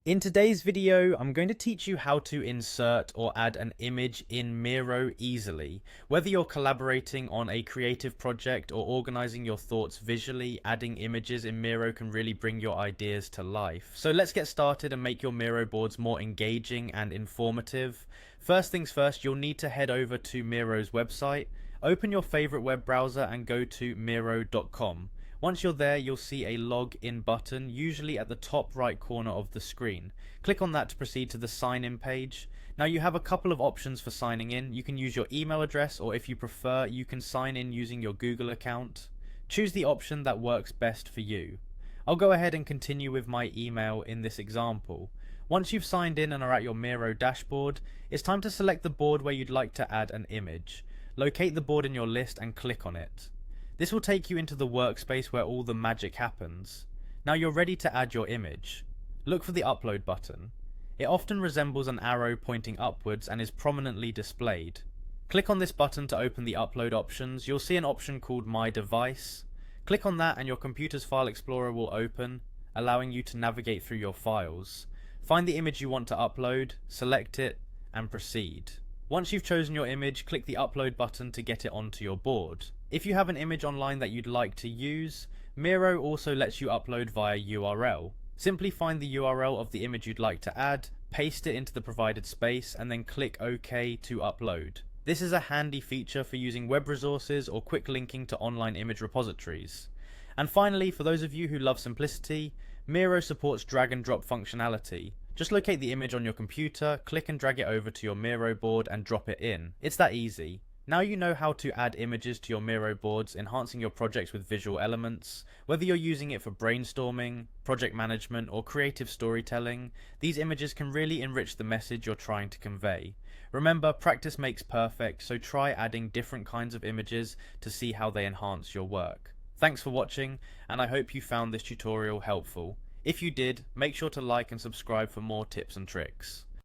In today's video, I'm going to teach you how to insert or add an image in Miro easily. Whether you're collaborating on a creative project or organizing your thoughts visually, adding images in Miro can really bring your ideas to life. So let's get started and make your Miro boards more engaging and informative. First things first, you'll need to head over to Miro's website. Open your favorite web browser and go to miro.com. Once you're there, you'll see a login button, usually at the top right corner of the screen. Click on that to proceed to the sign in page. Now you have a couple of options for signing in. You can use your email address, or if you prefer, you can sign in using your Google account. Choose the option that works best for you. I'll go ahead and continue with my email in this example. Once you've signed in and are at your Miro dashboard, it's time to select the board where you'd like to add an image. Locate the board in your list and click on it. This will take you into the workspace where all the magic happens. Now you're ready to add your image. Look for the upload button. It often resembles an arrow pointing upwards and is prominently displayed. Click on this button to open the upload options. You'll see an option called My Device. Click on that and your computer's file explorer will open, allowing you to navigate through your files. Find the image you want to upload, select it, and proceed. Once you've chosen your image, click the upload button to get it onto your board. If you have an image online that you'd like to use, Miro also lets you upload via URL. Simply find the URL of the image you'd like to add, paste it into the provided space, and then click OK to upload. This is a handy feature for using web resources or quick linking to online image repositories. And finally, for those of you who love simplicity, Miro supports drag and drop functionality. Just locate the image on your computer, click and drag it over to your Miro board and drop it in. It's that easy. Now you know how to add images to your Miro boards, enhancing your projects with visual elements. Whether you're using it for brainstorming, project management, or creative storytelling, these images can really enrich the message you're trying to convey. Remember, practice makes perfect, so try adding different kinds of images to see how they enhance your work. Thanks for watching, and I hope you found this tutorial helpful. If you did, make sure to like and subscribe for more tips and tricks.